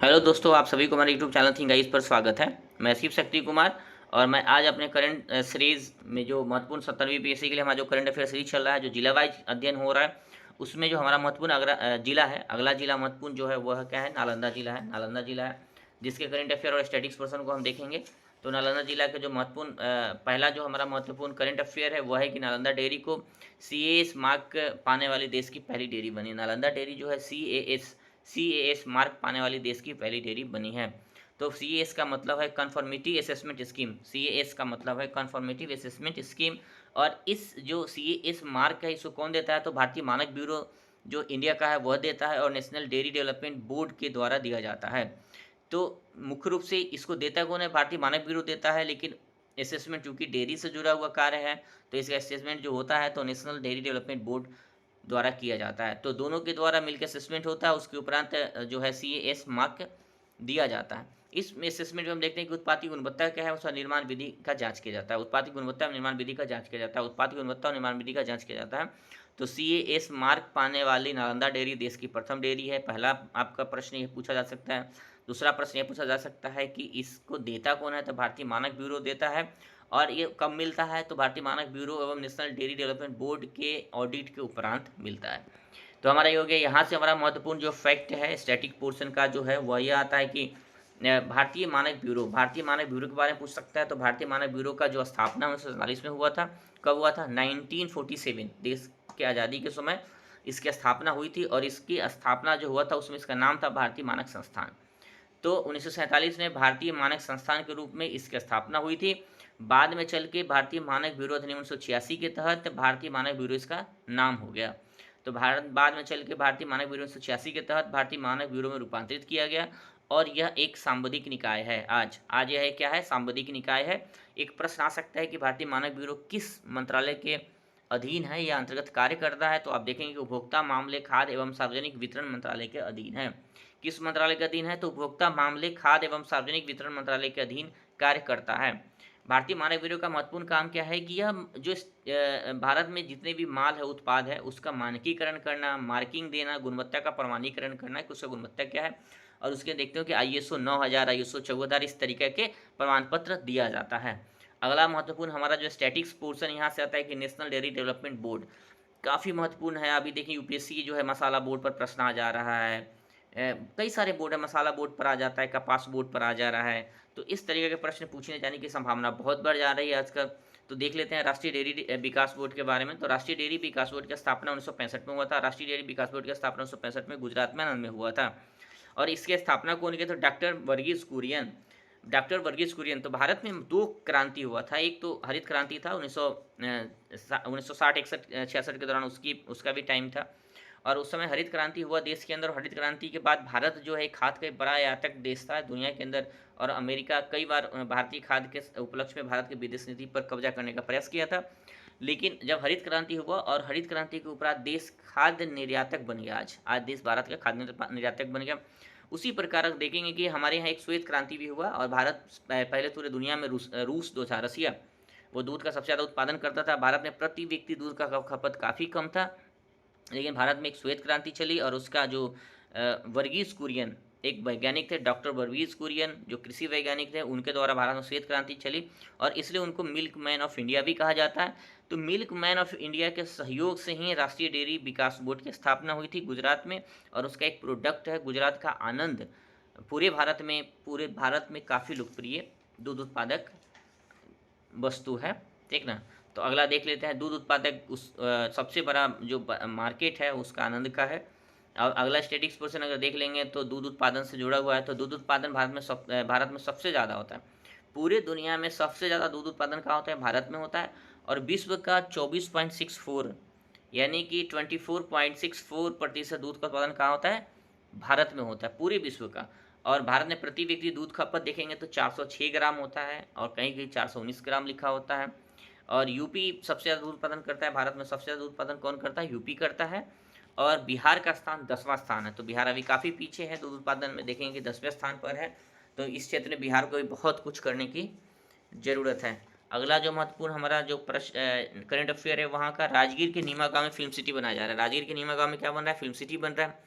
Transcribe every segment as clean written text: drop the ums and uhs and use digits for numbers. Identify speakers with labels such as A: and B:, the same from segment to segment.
A: Hello दोस्तों, आप सभी को हमारे यूट्यूब चैनल थिंक गाइस पर स्वागत है। मैं शिव शक्ति कुमार और मैं आज अपने करंट सीरीज़ में जो महत्वपूर्ण 17वीं पीएससी के लिए हमारा जो करंट अफेयर सीरीज चल रहा है, जो जिला वाइज अध्ययन हो रहा है, उसमें जो हमारा महत्वपूर्ण जिला है, अगला जिला महत्वपूर्ण जो है वह क्या है, नालंदा जिला है। नालंदा जिला है जिसके करंट अफेयर और स्टैटिक्स पर्सन को हम देखेंगे। तो नालंदा जिला के जो महत्वपूर्ण पहला जो हमारा महत्वपूर्ण करंट अफेयर है वह है कि नालंदा डेयरी को CAS मार्क पाने वाली देश की पहली डेयरी बनी। नालंदा डेयरी जो है CAS मार्क पाने वाली देश की पहली डेयरी बनी है। तो CAS का मतलब है कन्फर्मिटी असेसमेंट स्कीम। CAS का मतलब है कन्फर्मेटिव असेसमेंट स्कीम। और इस जो CAS मार्क है इसको कौन देता है, तो भारतीय मानक ब्यूरो जो इंडिया का है वह देता है और नेशनल डेयरी डेवलपमेंट बोर्ड के द्वारा दिया जाता है। तो मुख्य रूप से इसको देता कौन है, भारतीय मानक ब्यूरो देता है, लेकिन असेसमेंट चूंकि डेयरी से जुड़ा हुआ कार्य है तो इसका असेसमेंट जो होता है तो नेशनल डेयरी डेवलपमेंट बोर्ड द्वारा किया जाता है। तो दोनों के द्वारा मिलकर असेसमेंट होता है, उसके उपरांत जो है CAS मार्क दिया जाता है। इस असेसमेंट में हम देखते हैं कि उत्पाद की गुणवत्ता क्या है, उसका निर्माण विधि का जांच किया जाता है। उत्पाद की गुणवत्ता और निर्माण विधि का जांच किया जाता है। उत्पाद की गुणवत्ता और निर्माण विधि का जांच किया जाता है। तो CAS मार्क पाने वाली नालंदा डेयरी देश की प्रथम डेयरी है। पहला आपका प्रश्न ये पूछा जा सकता है। दूसरा प्रश्न ये पूछा जा सकता है कि इसको देता कौन है, तो भारतीय मानक ब्यूरो देता है। और ये कब मिलता है, तो भारतीय मानक ब्यूरो एवं नेशनल डेयरी डेवलपमेंट बोर्ड के ऑडिट के उपरांत मिलता है। तो हमारा ये हो गया। यहाँ से हमारा महत्वपूर्ण जो फैक्ट है स्टैटिक पोर्शन का जो है वह यह आता है कि भारतीय मानक ब्यूरो के बारे में पूछ सकता है। तो भारतीय मानक ब्यूरो का जो स्थापना 1947 में हुआ था। कब हुआ था, 1947, देश के आज़ादी के समय इसकी स्थापना हुई थी। और इसकी स्थापना जो हुआ था उसमें इसका नाम था भारतीय मानक संस्थान। तो 1947 में भारतीय मानक संस्थान के रूप में इसकी स्थापना हुई थी। बाद में चल के भारतीय मानक ब्यूरो अधिनियम 1986 के तहत भारतीय मानक ब्यूरो इसका नाम हो गया। तो भारत बाद में चल के भारतीय मानक ब्यूरो 1986 के तहत भारतीय मानक ब्यूरो में रूपांतरित किया गया। और यह एक सांविधिक निकाय है। आज यह क्या है, सांविधिक निकाय है। एक प्रश्न आ सकता है कि भारतीय मानक ब्यूरो किस मंत्रालय के अधीन है या अंतर्गत कार्य करता है, तो आप देखेंगे कि उपभोक्ता मामले, खाद्य एवं सार्वजनिक वितरण मंत्रालय के अधीन है। किस मंत्रालय के अधीन है, तो उपभोक्ता मामले, खाद्य एवं सार्वजनिक वितरण मंत्रालय के अधीन कार्य करता है। भारतीय मानक ब्यूरो का महत्वपूर्ण काम क्या है कि यह जो भारत में जितने भी माल है, उत्पाद है, उसका मानकीकरण करना, मार्किंग देना, गुणवत्ता का प्रमाणीकरण करना कि उसका गुणवत्ता क्या है। और उसके देखते हो कि ISO 9000, ISO 14000 इस तरीके के प्रमाण पत्र दिया जाता है। अगला महत्वपूर्ण हमारा जो स्टैटिक्स पोर्शन यहाँ से आता है कि नेशनल डेयरी डेवलपमेंट बोर्ड काफ़ी महत्वपूर्ण है। अभी देखिए UPSC जो है मसाला बोर्ड पर प्रश्न आ जा रहा है। कई सारे बोर्ड है, मसाला बोर्ड पर आ जाता है, कपास बोर्ड पर आ जा रहा है। तो इस तरीके के प्रश्न पूछने जाने की संभावना बहुत बढ़ जा रही है आजकल। तो देख लेते हैं राष्ट्रीय डेयरी विकास बोर्ड के बारे में। तो राष्ट्रीय डेयरी विकास बोर्ड की स्थापना 1965 में हुआ था। राष्ट्रीय डेयरी विकास बोर्ड की स्थापना 1965 में गुजरात में आनंद में हुआ था। और इसकी स्थापना कौन किया, तो डॉक्टर वर्गीज कुरियन। तो भारत में दो क्रांति हुआ था। एक तो हरित क्रांति था 1960-61-66 के दौरान, उसका भी टाइम था। और उस समय हरित क्रांति हुआ देश के अंदर। हरित क्रांति के बाद भारत जो है खाद का एक बड़ा आयातक देश था दुनिया के अंदर। और अमेरिका कई बार भारतीय खाद के उपलक्ष्य में भारत की विदेश नीति पर कब्जा करने का प्रयास किया था। लेकिन जब हरित क्रांति हुआ और हरित क्रांति के उपरांत देश खाद्य निर्यातक बन गया। आज देश भारत का खाद्य निर्यातक बन गया। उसी प्रकार आप देखेंगे कि हमारे यहाँ एक श्वेत क्रांति भी हुआ और भारत पहले पूरे दुनिया में रूस जो था, रसिया, वो दूध का सबसे ज़्यादा उत्पादन करता था। भारत में प्रति व्यक्ति दूध का खपत काफ़ी कम था। लेकिन भारत में एक श्वेत क्रांति चली और उसका जो वर्गीज कुरियन एक वैज्ञानिक थे, डॉक्टर वर्गीज कुरियन जो कृषि वैज्ञानिक थे, उनके द्वारा भारत में श्वेत क्रांति चली। और इसलिए उनको मिल्क मैन ऑफ इंडिया भी कहा जाता है। तो मिल्क मैन ऑफ इंडिया के सहयोग से ही राष्ट्रीय डेयरी विकास बोर्ड की स्थापना हुई थी गुजरात में। और उसका एक प्रोडक्ट है गुजरात का आनंद, पूरे भारत में काफ़ी लोकप्रिय दूध उत्पादक वस्तु है। ठीक ना। तो अगला देख लेते हैं। दूध उत्पादक सबसे बड़ा जो मार्केट है उसका आनंद का है। और अगला स्टेटिक्स पोर्शन अगर देख लेंगे तो दूध उत्पादन से जुड़ा हुआ है। तो दूध उत्पादन भारत में सबसे ज़्यादा होता है। पूरे दुनिया में सबसे ज़्यादा दूध उत्पादन कहाँ होता है, भारत में होता है। और विश्व का 24.64 यानी कि 24.64% दूध का उत्पादन कहाँ होता है, भारत में होता है पूरे विश्व का। और भारत में प्रति व्यक्ति दूध खपत देखेंगे तो 406 ग्राम होता है और कहीं कहीं 419 ग्राम लिखा होता है। और यूपी सबसे ज़्यादा दूध उत्पादन करता है। भारत में सबसे ज़्यादा दूध उत्पादन कौन करता है, यूपी करता है। और बिहार का स्थान 10वां स्थान है। तो बिहार अभी काफ़ी पीछे है दूध उत्पादन में, देखेंगे 10वें स्थान पर है। तो इस क्षेत्र में बिहार को भी बहुत कुछ करने की ज़रूरत है। अगला जो महत्वपूर्ण हमारा जो प्रश्न करंट अफेयर है वहाँ का, राजगीर के नीमा गाँव में फिल्म सिटी बनाया जा रहा है। राजगीर के नीमा गाँव में क्या बन रहा है, फिल्म सिटी बन रहा है।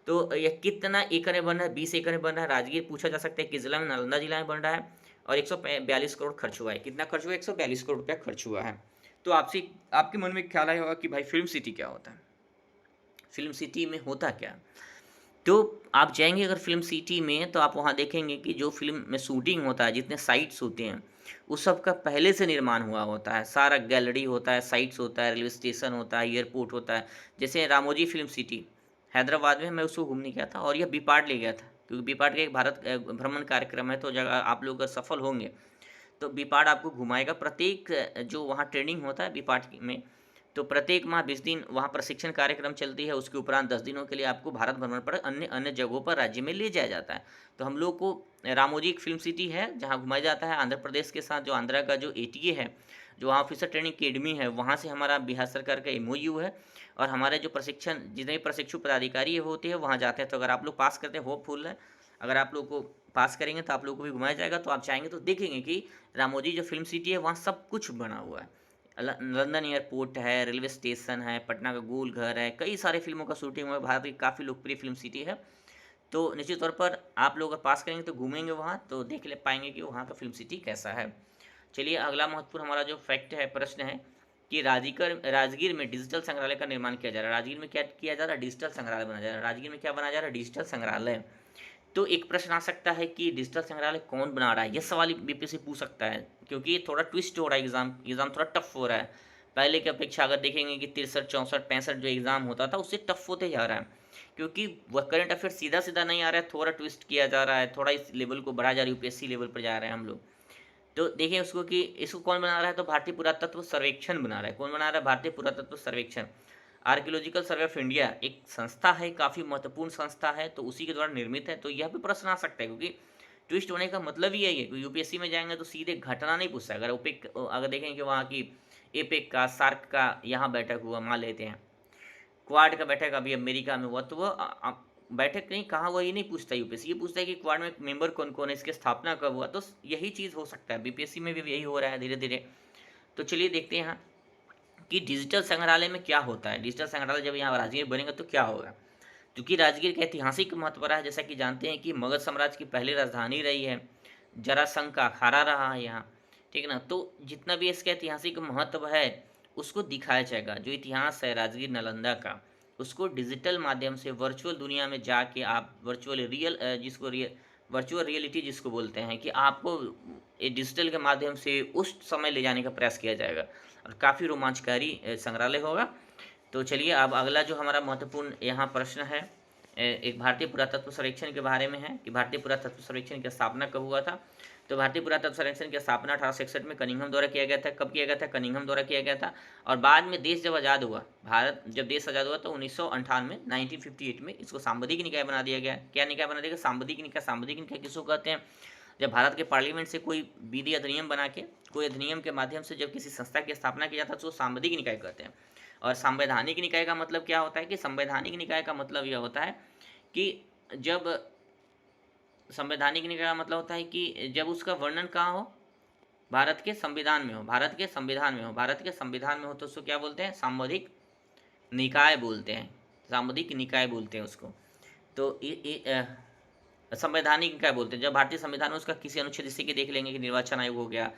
A: तो यह कितना एकड़ में बन रहा है? 20 एकड़ में बन रहा है। राजगीर पूछा जा सकता है किस जिला में? नालंदा जिला में बन रहा है और 142 करोड़ खर्च हुआ है। कितना खर्च हुआ है? 142 करोड़ रुपया खर्च हुआ है। तो आपके मन में एक ख्याल आया होगा कि भाई फिल्म सिटी क्या होता है? फिल्म सिटी में होता क्या है? तो आप जाएँगे अगर फ़िल्म सिटी में, तो आप वहाँ देखेंगे कि जो फ़िल्म में शूटिंग होता है, जितने साइट्स होते हैं, उस सब का पहले से निर्माण हुआ होता है। सारा गैलरी होता है, साइट्स होता है, रेलवे स्टेशन होता है, एयरपोर्ट होता है। जैसे रामोजी फ़िल्म सिटी, हैदराबाद में मैं उसको घूमने गया था और यह बीपार्ट ले गया था, क्योंकि बीपार्ट का एक भारत भ्रमण कार्यक्रम है, तो जगह आप लोग अगर सफल होंगे, तो बीपार्ट आपको घुमाएगा। प्रत्येक जो वहाँ ट्रेनिंग होता है बीपार्ट में, तो प्रत्येक माह 20 दिन वहाँ प्रशिक्षण कार्यक्रम चलती है, उसके उपरांत 10 दिनों के लिए आपको भारत भ्रमण पर अन्य अन्य जगहों पर राज्य में ले जाया जाता है। तो हम लोग को रामोजी एक फ़िल्म सिटी है, जहाँ घुमाया जाता है आंध्र प्रदेश के साथ, जो आंध्रा का जो एटीए है, जो वहाँ ऑफिसर ट्रेनिंग अकेडमी है, वहाँ से हमारा बिहार सरकार का एमओयू है और हमारे जो प्रशिक्षण जितने भी प्रशिक्षु पदाधिकारी होते हैं, वहाँ जाते हैं। तो अगर आप लोग पास करते हैं, होपफुल है, अगर आप लोग को पास करेंगे तो आप लोग को भी घुमाया जाएगा। तो आप चाहेंगे तो देखेंगे कि रामोजी जो फ़िल्म सिटी है, वहाँ सब कुछ बना हुआ है। लंदन एयरपोर्ट है, रेलवे स्टेशन है, पटना का गोल घर है, कई सारे फ़िल्मों का शूटिंग हुआ है, भारत की काफ़ी लोकप्रिय फ़िल्म सिटी है। तो निश्चित तौर पर आप लोग अगर पास करेंगे तो घूमेंगे वहाँ, तो देख ले पाएँगे कि वहाँ का फ़िल्म सिटी कैसा है। चलिए अगला महत्वपूर्ण हमारा जो फैक्ट है, प्रश्न है कि राजगीर में डिजिटल संग्रहालय का निर्माण किया जा रहा है। राजगीर में क्या किया जा रहा है? डिजिटल संग्रहालय बनाया जा रहा है। राजगीर में क्या बनाया जा रहा है? डिजिटल संग्रहालय। तो एक प्रश्न आ सकता है कि डिजिटल संग्रहालय कौन बना रहा है? ये सवाल बीपीएससी पूछ सकता है, क्योंकि ये थोड़ा ट्विस्ट हो रहा है, एग्ज़ाम थोड़ा टफ हो रहा है। पहले की अपेक्षा अगर देखेंगे कि 63, 64, 65 जो एग्ज़ाम होता था, उससे टफ होते जा रहा है। क्योंकि वह करंट अफेयर सीधा-सीधा नहीं आ रहा है, थोड़ा ट्विस्ट किया जा रहा है, थोड़ा इस लेवल को बढ़ाया जा रहा है, यूपीएससी लेवल पर जा रहे हैं हम लोग। तो देखिए उसको कि इसको कौन बना रहा है? तो भारतीय पुरातत्व सर्वेक्षण बना रहा है। कौन बना रहा है? भारतीय पुरातत्व सर्वेक्षण। आर्कियोलॉजिकल सर्वे ऑफ इंडिया एक संस्था है, काफ़ी महत्वपूर्ण संस्था है, तो उसी के द्वारा निर्मित है। तो यह भी प्रश्न आ सकता है, क्योंकि ट्विस्ट होने का मतलब ही यही है कि यूपीएससी में जाएँगे तो सीधे घटना नहीं पूछता है। अगर ओपेक अगर देखेंगे कि वहाँ की एपेक का, सार्क का यहाँ बैठक हुआ, मान लेते हैं। क्वाड का बैठक अभी अमेरिका में हुआ, तो वो बैठक कहीं कहाँ हुआ ये नहीं पूछता यूपीएससी, ये पूछता है कि क्वाड में मेंबर कौन-कौन है, इसकी स्थापना कब हुआ? तो यही चीज़ हो सकता है, बीपीएससी में भी यही हो रहा है धीरे-धीरे। तो चलिए देखते हैं यहाँ कि डिजिटल संग्रहालय में क्या होता है। डिजिटल संग्रहालय जब यहाँ राजगीर बनेगा तो क्या होगा? क्योंकि राजगीर का ऐतिहासिक महत्व रहा है, जैसा कि जानते हैं कि मगध साम्राज्य की पहली राजधानी रही है, जरासंध का अखाड़ा रहा है यहाँ, ठीक है ना? तो जितना भी इसका ऐतिहासिक महत्व है, उसको दिखाया जाएगा। जो इतिहास है राजगीर नालंदा का, उसको डिजिटल माध्यम से वर्चुअल दुनिया में जाके आप वर्चुअल रियलिटी जिसको बोलते हैं, कि आपको ये डिजिटल के माध्यम से उस समय ले जाने का प्रयास किया जाएगा और काफ़ी रोमांचकारी संग्रहालय होगा। तो चलिए अब अगला जो हमारा महत्वपूर्ण यहाँ प्रश्न है, एक भारतीय पुरातत्व सर्वेक्षण के बारे में है कि भारतीय पुरातत्व सर्वेक्षण की स्थापना कब हुआ था। तो भारतीय पुरातत्व सर्वेक्षण की स्थापना 1861 में कनिंघम द्वारा किया गया था। कब किया गया था? कनिंघम द्वारा किया गया था। और बाद में देश जब आज़ाद हुआ, भारत जब देश आज़ाद हुआ, तो 1958 1958 में इसको सांविधिक निकाय बना दिया गया। क्या निकाय बना दिया गया? सांविधिक निकाय। सांविधिक निकाय किसको कहते हैं? जब भारत के पार्लियामेंट से कोई विधि अधिनियम बना के, कोई अधिनियम के माध्यम से जब किसी संस्था की स्थापना की जाता है, तो सांविधिक निकाय कहते हैं। और संवैधानिक निकाय का मतलब क्या होता है? कि संवैधानिक निकाय का मतलब यह होता है कि जब संवैधानिक निकाय का मतलब होता है कि जब उसका वर्णन कहाँ हो? भारत के संविधान में हो। भारत के संविधान में हो। भारत के संविधान में हो तो उसको क्या बोलते हैं? सांविधिक निकाय बोलते हैं। सांविधिक निकाय बोलते हैं उसको। तो संवैधानिक निकाय बोलते हैं जब भारतीय संविधान में उसका किसी अनुच्छेद, जैसे कि देख लेंगे कि निर्वाचन आयोग हो गया,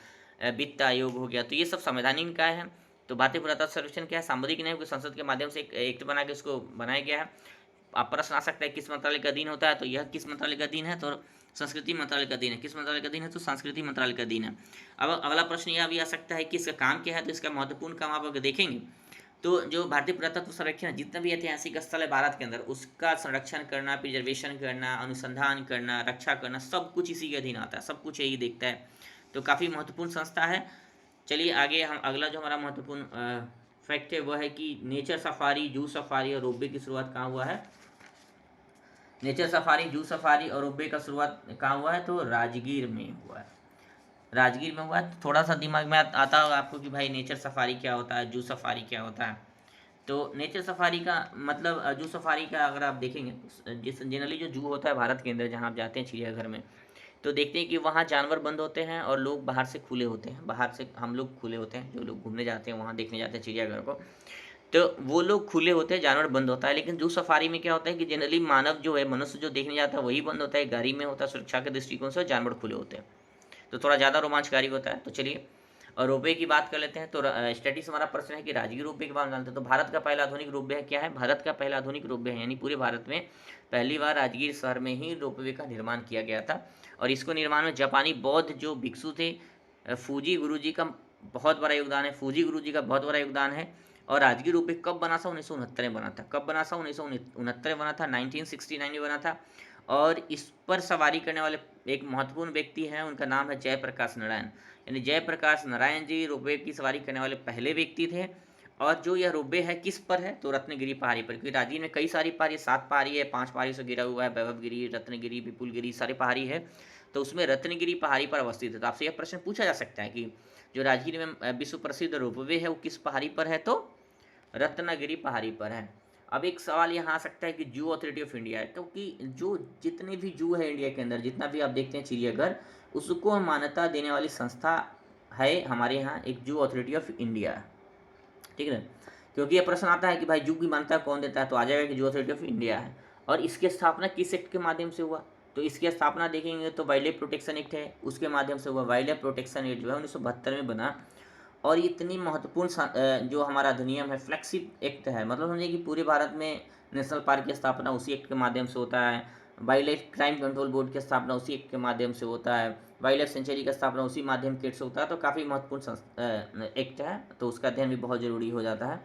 A: वित्त आयोग हो गया, तो ये सब संवैधानिक निकाय है। तो भारतीय पुरातत्व सर्वेक्षण क्या है? सांविधिक न्याय, संसद के माध्यम से एक एक्ट बना के उसको बनाया गया है। आप प्रश्न आ सकता है किस मंत्रालय का अधीन होता है? तो यह किस मंत्रालय का अधीन है? तो संस्कृति मंत्रालय का अधीन है। किस मंत्रालय का अधीन है? तो संस्कृति मंत्रालय का अधीन है। अब अगला प्रश्न यह भी आ सकता है कि इसका काम क्या है? तो इसका महत्वपूर्ण काम आप अगर देखेंगे तो जो भारतीय पुरातत्व सर्वेक्षण है, जितना भी ऐतिहासिक स्थल है भारत के अंदर, उसका संरक्षण करना, प्रिजर्वेशन करना, अनुसंधान करना, रक्षा करना, सब कुछ इसी के अधीन आता है, सब कुछ यही देखता है। तो काफ़ी महत्वपूर्ण संस्था है। चलिए आगे हम अगला जो हमारा महत्वपूर्ण फैक्ट है वह है कि नेचर सफारी, जू सफारी और रोपवे की शुरुआत कहाँ हुआ है? नेचर सफारी, जू सफारी और रोपवे का शुरुआत कहाँ हुआ है? तो राजगीर में हुआ है। राजगीर में हुआ है। तो थोड़ा सा दिमाग में आता होगा आपको कि भाई नेचर सफारी क्या होता है, जू सफारी क्या होता है। तो नेचर सफारी का मतलब जू सफारी का अगर आप देखेंगे, जिस जनरली जो जू होता है भारत के अंदर, जहाँ आप जाते हैं चिड़ियाघर में, तो देखते हैं कि वहाँ जानवर बंद होते हैं और लोग बाहर से खुले होते हैं। बाहर से हम लोग खुले होते हैं, जो लोग घूमने जाते हैं, वहाँ देखने जाते हैं चिड़ियाघर को। तो वो लोग खुले होते हैं, जानवर बंद होता है। लेकिन जू सफारी में क्या होता है कि जनरली मानव जो है, मनुष्य जो देखने जाता है वही बंद होता है, गाड़ी में होता है सुरक्षा के दृष्टिकोण से, और जानवर खुले होते हैं, तो थोड़ा ज़्यादा रोमांचकारी होता है। तो चलिए और रोपवे की बात कर लेते हैं। तो स्टैटिस हमारा प्रश्न है कि राजगीर रोपवे के बारे में जानते हैं। तो भारत का पहला आधुनिक रोपवे क्या है? भारत का पहला आधुनिक रोपवे है, यानी पूरे भारत में पहली बार राजगीर शहर में ही रोपवे का निर्माण किया गया था। और इसको निर्माण में जापानी बौद्ध जो भिक्षु थे, फूजी गुरु जी का बहुत बड़ा योगदान है, फूजी गुरु जी का बहुत बड़ा योगदान है। और राजगीर रोपवे कब बना था? 1969 में बना था। कब बना था? 1969 में बना था, 1969 में बना था। और इस पर सवारी करने वाले एक महत्वपूर्ण व्यक्ति हैं, उनका नाम है जयप्रकाश नारायण, यानी जयप्रकाश नारायण जी रोपवे की सवारी करने वाले पहले व्यक्ति थे। और जो यह रोपवे है किस पर है? तो रत्नगिरी पहाड़ी पर, क्योंकि राजगीर में कई सारी पहाड़ी, 7 पहाड़ी है, 5 पहाड़ी से गिरा हुआ है, वैभवगिरी, रत्नगिरी, विपुलगिरी, सारे पहाड़ी है। तो उसमें रत्नगिरी पहाड़ी पर अवस्थित है। तो आपसे यह प्रश्न पूछा जा सकता है कि जो राजगीर में विश्व प्रसिद्ध रोपवे है वो किस पहाड़ी पर है? तो रत्नागिरी पहाड़ी पर है। अब एक सवाल यहाँ आ सकता है कि जू अथॉरिटी ऑफ इंडिया है, क्योंकि जो जितने भी जू है इंडिया के अंदर, जितना भी आप देखते हैं चिड़ियाघर, उसको मान्यता देने वाली संस्था है हमारे यहाँ एक जू अथॉरिटी ऑफ इंडिया, ठीक है। क्योंकि ये प्रश्न आता है कि भाई जू की मान्यता कौन देता है, तो आ जाएगा कि जू अथॉरिटी ऑफ इंडिया है। और इसकी स्थापना किस एक्ट के माध्यम से हुआ? तो इसकी स्थापना देखेंगे तो वाइल्ड लाइफ प्रोटेक्शन एक्ट है, उसके माध्यम से हुआ। वाइल्ड लाइफ प्रोटेक्शन एक्ट जो है 1972 में बना। और इतनी महत्वपूर्ण जो हमारा अधिनियम है, फ्लैगशिप एक्ट है, मतलब समझिए कि पूरे भारत में नेशनल पार्क की स्थापना उसी एक्ट के माध्यम से होता है, wild life crime control board की स्थापना उसी एक्ट के माध्यम से होता है, वाइल्ड लाइफ सेंचुरी का स्थापना उसी माध्यम के से होता है। तो काफ़ी महत्वपूर्ण एक्ट है, तो उसका अध्ययन भी बहुत जरूरी हो जाता है।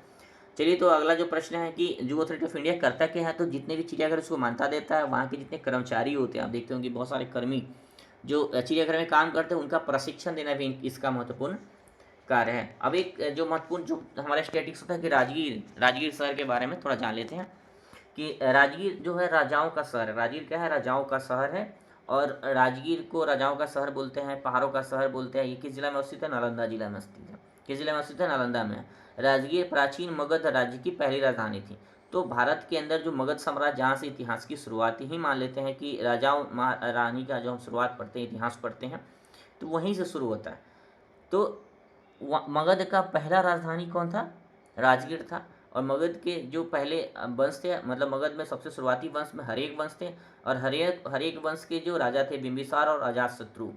A: चलिए, तो अगला जो प्रश्न है कि जू अथॉरिटी ऑफ इंडिया करता क्या है? तो जितने भी चिड़ियाघर उसको मान्यता देता है, वहाँ के जितने कर्मचारी होते हैं, आप देखते होंगे बहुत सारे कर्मी जो चिड़ियाघर में काम करते हैं, उनका प्रशिक्षण देना भी इसका महत्वपूर्ण कार्य है। अब एक जो महत्वपूर्ण जो हमारा स्टैटिक्स होता है कि राजगीर शहर के बारे में थोड़ा जान लेते हैं कि राजगीर जो है राजाओं का शहर है। राजगीर क्या है? राजाओं का शहर है। और राजगीर को राजाओं का शहर बोलते हैं, पहाड़ों का शहर बोलते हैं। ये किस जिला में स्थित है? नालंदा जिला में स्थित है। किस जिला में स्थित है? नालंदा में। राजगीर प्राचीन मगध राज्य की पहली राजधानी थी। तो भारत के अंदर जो मगध साम्राज्य, जहाँ से इतिहास की शुरुआत ही मान लेते हैं कि राजाओं महारानी का जो हम शुरुआत पढ़ते हैं, इतिहास पढ़ते हैं, तो वहीं से शुरू होता है। तो मगध का पहला राजधानी कौन था? राजगीर था। और मगध के जो पहले वंश थे, मतलब मगध में सबसे शुरुआती वंश में हरेक वंश थे। और हरेक वंश के जो राजा थे, बिंबिसार और अजातशत्रु,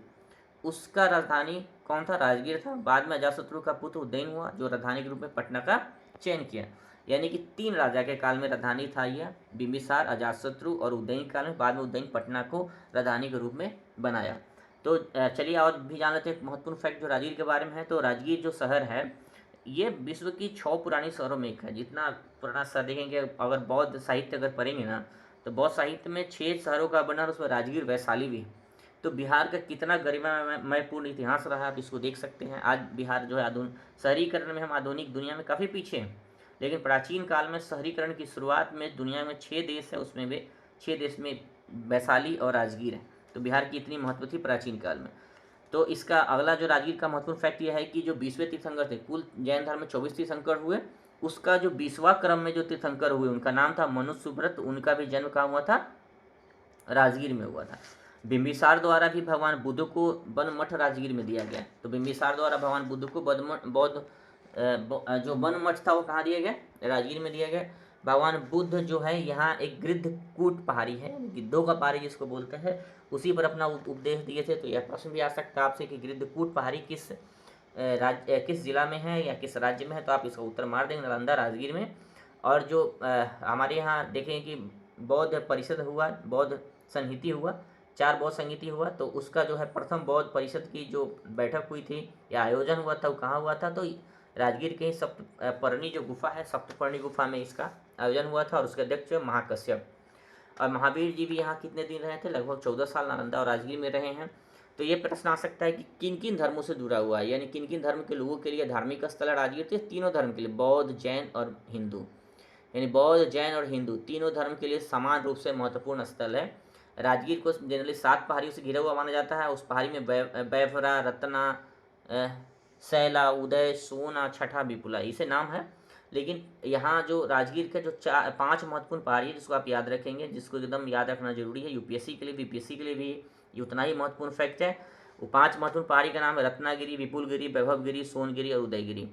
A: उसका राजधानी कौन था? राजगीर था। बाद में अजातशत्रु का पुत्र उदयन हुआ, जो राजधानी के रूप में पटना का चयन किया। यानी कि 3 राजा के काल में राजधानी था यह, बिंबिसार, अजातशत्रु और उदयन काल में। बाद में उदयन पटना को राजधानी के रूप में बनाया। तो चलिए और भी जान लेते हैं महत्वपूर्ण फैक्ट जो राजगीर के बारे में है। तो राजगीर जो शहर है, ये विश्व की 6 पुरानी शहरों में एक है। जितना पुराना शहर देखेंगे, अगर बौद्ध साहित्य अगर पढ़ेंगे ना, तो बौद्ध साहित्य में 6 शहरों का वर्णन, उसमें राजगीर वैशाली भी है। तो बिहार का कितना गरिमामयपूर्ण इतिहास रहा है, आप इसको देख सकते हैं। आज बिहार जो है शहरीकरण में हम आधुनिक दुनिया में काफ़ी पीछे हैं, लेकिन प्राचीन काल में शहरीकरण की शुरुआत में दुनिया में 6 देश है, उसमें वे 6 देश में वैशाली और राजगीर है। तो बिहार की इतनी महत्व थी प्राचीन काल में। तो इसका अगला जो राजगीर का महत्वपूर्ण फैक्ट यह है कि जो 20वें तीर्थंकर थे, कुल जैन धर्म में 24 तीर्थंकर हुए, उसका जो 20वां क्रम में जो तीर्थंकर हुए, उनका नाम था मनु सुब्रत। उनका भी जन्म कहाँ हुआ था? राजगीर में हुआ था। बिंबिसार द्वारा भी भगवान बुद्ध को वन मठ राजगीर में दिया गया। तो बिंबिसार द्वारा भगवान बुद्ध को बौद्ध जो वन मठ था वो कहाँ दिया गया? राजगीर में दिया गया। भगवान बुद्ध जो है यहाँ एक गृद्धकूट पहाड़ी है, गिद्धों का पहाड़ी जिसको बोलते हैं, उसी पर अपना उपदेश दिए थे। तो यह प्रश्न भी आ सकता है आपसे कि गृद्धकूट पहाड़ी किस जिला में है या किस राज्य में है? तो आप इसका उत्तर मार देंगे, नालंदा, राजगीर में। और जो हमारे यहाँ देखें कि बौद्ध परिषद हुआ, बौद्ध संहिति हुआ, 4 बौद्ध संहिति हुआ, तो उसका जो है प्रथम बौद्ध परिषद की जो बैठक हुई थी या आयोजन हुआ था, वो कहाँ हुआ था? तो राजगीर के ही सप्तपर्णी जो गुफा है, सप्तपर्णी गुफा में इसका आयोजन हुआ था। और उसके अध्यक्ष महाकश्यप। और महावीर जी भी यहाँ कितने दिन रहे थे? लगभग 14 साल नालंदा और राजगीर में रहे हैं। तो ये प्रश्न आ सकता है कि किन किन धर्मों से जुड़ा हुआ है, यानी किन किन धर्म के लोगों के लिए धार्मिक स्थल है राजगीर? तो तीनों धर्म के लिए, बौद्ध, जैन और हिंदू, यानी बौद्ध, जैन और हिंदू तीनों धर्म के लिए समान रूप से महत्वपूर्ण स्थल है। राजगीर को जनरली 7 पहाड़ियों से घिरा हुआ माना जाता है। उस पहाड़ी में बैफरा, रत्ना, सैला, उदय, सोना, छठा, विपुला, इसे नाम है। लेकिन यहाँ जो राजगीर के जो 5 महत्वपूर्ण पहाड़ी है, जिसको आप याद रखेंगे, जिसको एकदम याद रखना जरूरी है, यूपीएससी के लिए, बीपीएससी के लिए भी ये उतना ही महत्वपूर्ण फैक्ट है। वो 5 महत्वपूर्ण पहाड़ी का नाम है रत्नागिरी, विपुलगिरी, वैभवगिरी, सोनगिरी और उदयगिरी।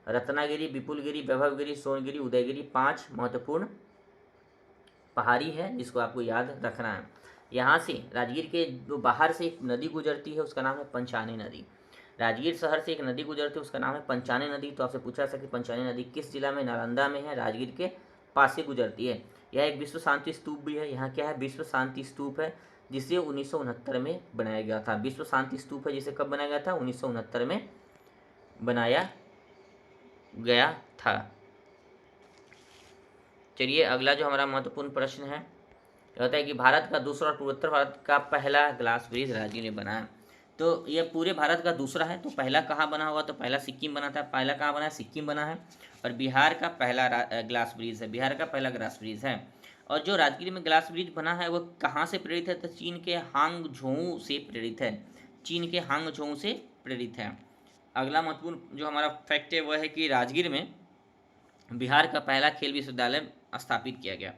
A: रत्नागिरी, विपुलगिरी, वैभवगिरी, सोनगिरी, उदयगिरी 5 महत्वपूर्ण पहाड़ी है जिसको आपको याद रखना है। यहाँ से राजगीर के जो बाहर से एक नदी गुजरती है उसका नाम है पंचानी नदी। राजगीर शहर से एक नदी गुजरती है उसका नाम है पंचानी नदी। तो आपसे पूछा सकता है पंचानी नदी किस जिला में? नालंदा में है, राजगीर के पास से गुजरती है। यह एक विश्व शांति स्तूप भी है। यहाँ क्या है? विश्व शांति स्तूप है जिसे 1969 में बनाया गया था। विश्व शांति स्तूप है जिसे कब बनाया गया था? 1969 में बनाया गया था। चलिए अगला जो हमारा महत्वपूर्ण प्रश्न है कहता है कि भारत का दूसरा और पूर्वोत्तर भारत का पहला ग्लास ब्रिज राजगीर में बना है। तो ये पूरे भारत का दूसरा है। तो पहला कहाँ बना हुआ? तो पहला सिक्किम बना था। पहला कहाँ बना है? सिक्किम बना है। और बिहार का पहला ग्लास ब्रिज है। बिहार का पहला ग्लास ब्रिज है। और जो राजगीर में ग्लास ब्रिज बना है वो कहाँ से प्रेरित है? तो चीन के हांगझोउ से प्रेरित है। चीन के हांगझोउ से प्रेरित है। अगला महत्वपूर्ण जो हमारा फैक्ट है वह है कि राजगीर में बिहार का पहला खेल विश्वविद्यालय स्थापित किया गया।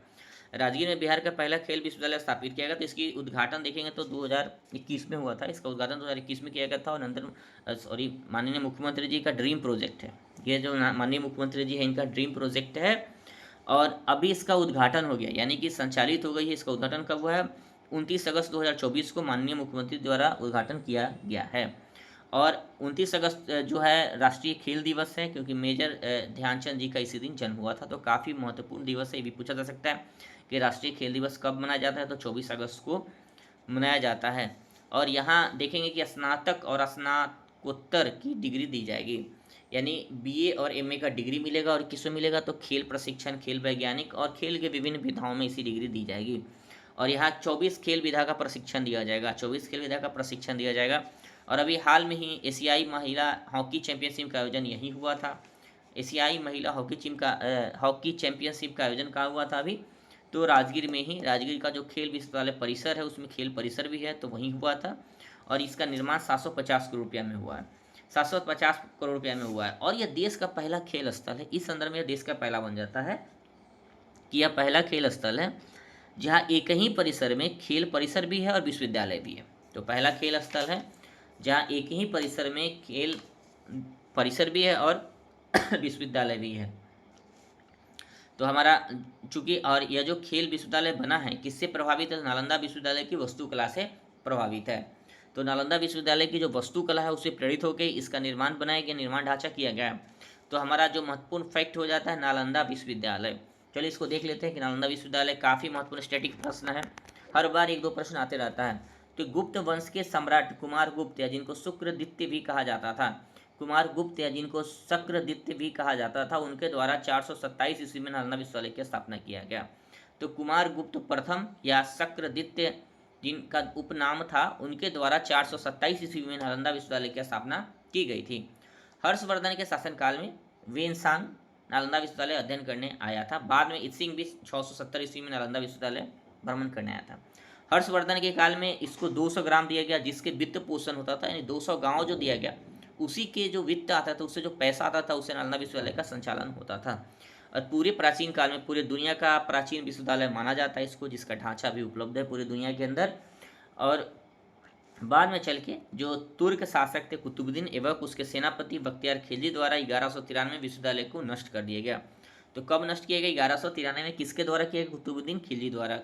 A: राजगीर में बिहार का पहला खेल विश्वविद्यालय स्थापित किया गया। तो इसकी उद्घाटन देखेंगे तो 2021 में हुआ था। इसका उद्घाटन 2021 में किया गया था। और नरेंद्र माननीय मुख्यमंत्री जी का ड्रीम प्रोजेक्ट है। ये जो माननीय मुख्यमंत्री जी है इनका ड्रीम प्रोजेक्ट है। और अभी इसका उद्घाटन हो गया यानी कि संचालित हो गई है। इसका उद्घाटन कब हुआ है? 29 अगस्त 2024 को माननीय मुख्यमंत्री द्वारा उद्घाटन किया गया है। और 29 अगस्त जो है राष्ट्रीय खेल दिवस है क्योंकि मेजर ध्यानचंद जी का इसी दिन जन्म हुआ था। तो काफ़ी महत्वपूर्ण दिवस है। ये भी पूछा जा सकता है कि राष्ट्रीय खेल दिवस कब मनाया जाता है? तो 24 अगस्त को मनाया जाता है। और यहाँ देखेंगे कि स्नातक और स्नातकोत्तर की डिग्री दी जाएगी यानी बीए और एमए का डिग्री मिलेगा। और किसमें मिलेगा? तो खेल प्रशिक्षण, खेल वैज्ञानिक और खेल के विभिन्न विधाओं में इसी डिग्री दी जाएगी। और यहाँ 24 खेल विधा का प्रशिक्षण दिया जाएगा। 24 खेल विधा का प्रशिक्षण दिया जाएगा। और अभी हाल में ही एशियाई महिला हॉकी चैंपियनशिप का आयोजन यहीं हुआ था। एशियाई महिला हॉकी चैंपियनशिप का आयोजन कहाँ हुआ था अभी? तो राजगीर में ही। राजगीर का जो खेल विश्वविद्यालय परिसर है उसमें खेल परिसर भी है तो वहीं हुआ था। और इसका निर्माण 750 करोड़ रुपया में हुआ है। 750 करोड़ रुपया में हुआ है। और यह देश का पहला खेल स्थल है। इस संदर्भ में यह देश का पहला बन जाता है कि यह पहला खेल स्थल है जहाँ एक ही परिसर में खेल परिसर भी है और विश्वविद्यालय भी है। तो पहला खेल स्थल है जहाँ एक ही परिसर में खेल परिसर भी है और विश्वविद्यालय भी है। तो हमारा चूंकि और यह जो खेल विश्वविद्यालय बना है किससे प्रभावित है? नालंदा विश्वविद्यालय की वास्तुकला से प्रभावित है। तो नालंदा विश्वविद्यालय की जो वास्तुकला है उससे प्रेरित होकर इसका निर्माण बनाया गया, निर्माण ढांचा किया गया। तो हमारा जो महत्वपूर्ण फैक्ट हो जाता है नालंदा विश्वविद्यालय। चलिए इसको देख लेते हैं कि नालंदा विश्वविद्यालय काफ़ी महत्वपूर्ण स्टैटिक प्रश्न है। हर बार एक दो प्रश्न आते रहता है। तो गुप्त वंश के सम्राट कुमार गुप्त या जिनको शुक्रदित्य भी कहा जाता था, कुमार गुप्त या जिनको शक्रदित्य भी कहा जाता था, उनके द्वारा 427 ईस्वी में नालंदा विश्वविद्यालय की स्थापना किया गया। तो कुमार गुप्त प्रथम या शक्रदित्य जिनका उपनाम था उनके द्वारा 427 ईस्वी में नालंदा विश्वविद्यालय की स्थापना की गई थी। हर्षवर्धन के शासनकाल में वेनसांग नालंदा विश्वविद्यालय अध्ययन करने आया था। बाद में इत्सिंग भी 670 ईस्वी में नालंदा विश्वविद्यालय भ्रमण करने आया था। हर्षवर्धन के काल में इसको 200 ग्राम दिया गया जिसके वित्त पोषण होता था यानी 200 गांव जो दिया गया उसी के जो वित्त आता था उससे जो पैसा आता था उससे नालंदा विश्वविद्यालय का संचालन होता था। और पूरे प्राचीन काल में पूरे दुनिया का प्राचीन विश्वविद्यालय माना जाता है इसको, जिसका ढांचा भी उपलब्ध है पूरी दुनिया के अंदर। और बाद में चल के जो तुर्क शासक थे कुतुबुद्दीन ऐबक उसके सेनापति बख्तियार खिलजी द्वारा 1193 विश्वविद्यालय को नष्ट कर दिया गया। तो कब नष्ट किया गया? 1193 में किसके द्वारा किया गया? कुतुबुद्दीन खिलजी द्वारा।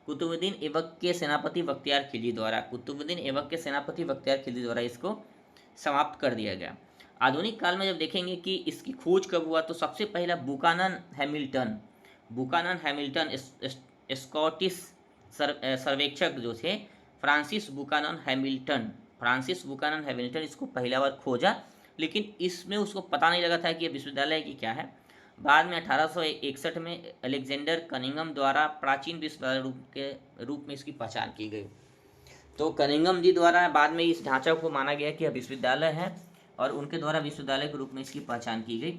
A: कुतुबुद्दीन ऐबक के सेनापति बख्तियार खिलजी द्वारा। कुतुबुद्दीन ऐबक के सेनापति बख्तियार खिलजी द्वारा इसको समाप्त कर दिया गया। आधुनिक काल में जब देखेंगे कि इसकी खोज कब हुआ तो सबसे पहला बुकानन हैमिल्टन स्कॉटिश सर्वेक्षक जो थे फ्रांसिस बुकानन हैमिल्टन इसको पहला बार खोजा। लेकिन इसमें उसको पता नहीं लगा था कि ये विश्वविद्यालय की क्या है। बाद में 1861 में अलेक्जेंडर कनिंघम द्वारा प्राचीन विश्वविद्यालय के रूप में इसकी पहचान की गई। तो कनिंघम जी द्वारा बाद में इस ढांचा को माना गया कि यह विश्वविद्यालय है और उनके द्वारा विश्वविद्यालय के रूप में इसकी पहचान की गई।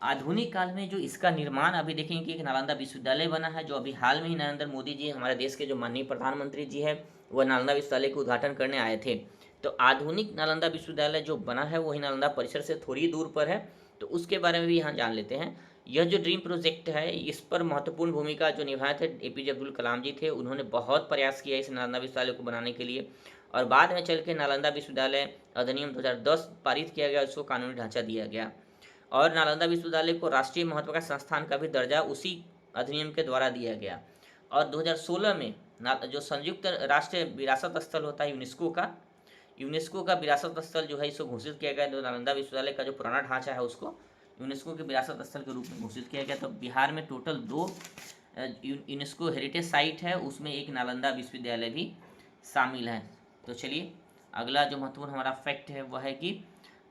A: आधुनिक काल में जो इसका निर्माण अभी देखेंगे कि एक नालंदा विश्वविद्यालय बना है जो अभी हाल में ही नरेंद्र मोदी जी हमारे देश के जो माननीय प्रधानमंत्री जी है वह नालंदा विश्वविद्यालय का उद्घाटन करने आए थे। तो आधुनिक नालंदा विश्वविद्यालय जो बना है वही नालंदा परिसर से थोड़ी दूर पर है। तो उसके बारे में भी यहाँ जान लेते हैं। यह जो ड्रीम प्रोजेक्ट है इस पर महत्वपूर्ण भूमिका जो निभाए थे APJ अब्दुल कलाम जी थे। उन्होंने बहुत प्रयास किया इस नालंदा विश्वविद्यालय को बनाने के लिए। और बाद में चल के नालंदा विश्वविद्यालय अधिनियम 2010 पारित किया गया, उसको कानूनी ढांचा दिया गया। और नालंदा विश्वविद्यालय को राष्ट्रीय महत्व का संस्थान का भी दर्जा उसी अधिनियम के द्वारा दिया गया। और 2016 में जो संयुक्त राष्ट्र विरासत स्थल होता है यूनेस्को का विरासत स्थल जो है इसको घोषित किया गया। जो नालंदा विश्वविद्यालय का जो पुराना ढांचा है उसको यूनेस्को के विरासत स्थल के रूप में घोषित किया गया। तो बिहार में टोटल 2 यूनेस्को हेरिटेज साइट है, उसमें एक नालंदा विश्वविद्यालय भी शामिल है। तो चलिए अगला जो महत्वपूर्ण हमारा फैक्ट है वह है कि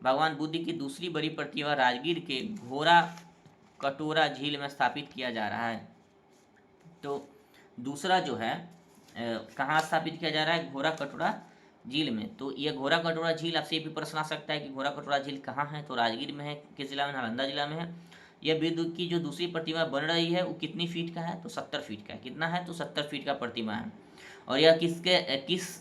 A: भगवान बुद्ध की दूसरी बड़ी प्रतिमा राजगीर के घोरा कटोरा झील में स्थापित किया जा रहा है। तो दूसरा जो है कहाँ स्थापित किया जा रहा है? घोरा कटोरा झील में। तो यह घोरा कटोरा झील, आपसे भी प्रश्न आ सकता है कि घोरा कटोरा झील कहाँ है? तो राजगीर में है। किस जिला में? नालंदा जिला में है। यह बुद्ध की जो दूसरी प्रतिमा बन रही है वो कितनी फीट का है? तो 70 फीट का है। कितना है? तो 70 फीट का प्रतिमा है। और यह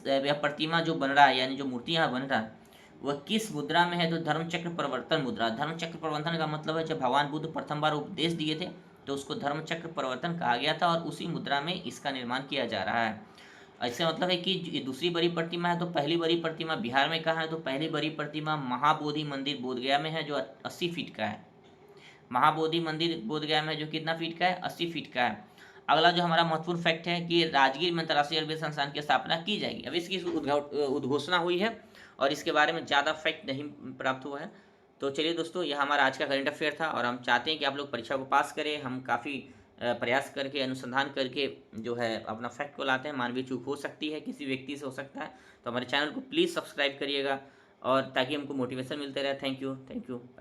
A: यह प्रतिमा जो बन रहा है, यानी जो मूर्ति यहाँ बन रहा है वह किस मुद्रा में है? तो धर्मचक्र प्रवर्तन मुद्रा। धर्मचक्र प्रवर्तन का मतलब है जब भगवान बुद्ध प्रथम बार उपदेश दिए थे तो उसको धर्मचक्र प्रवर्तन कहा गया था और उसी मुद्रा में इसका निर्माण किया जा रहा है। इसका मतलब है कि ये दूसरी बड़ी प्रतिमा है। तो पहली बड़ी प्रतिमा बिहार में कहाँ है? तो पहली बड़ी प्रतिमा महाबोधि मंदिर बोधगया में है जो 80 फीट का है। महाबोधि मंदिर बोधगया में जो कितना फीट का है? 80 फीट का है। अगला जो हमारा महत्वपूर्ण फैक्ट है कि राजगीर में अंतर्राष्ट्रीय आयुर्वेद संस्थान की स्थापना की जाएगी। अब इसकी उद्घोषणा हुई है और इसके बारे में ज़्यादा फैक्ट नहीं प्राप्त हुआ है। तो चलिए दोस्तों, यह हमारा आज का करंट अफेयर था और हम चाहते हैं कि आप लोग परीक्षा को पास करें। हम काफ़ी प्रयास करके, अनुसंधान करके जो है अपना फैक्ट को लाते हैं। मानवीय चूक हो सकती है, किसी व्यक्ति से हो सकता है। तो हमारे चैनल को प्लीज़ सब्सक्राइब करिएगा और ताकि हमको मोटिवेशन मिलते रहे। Thank you.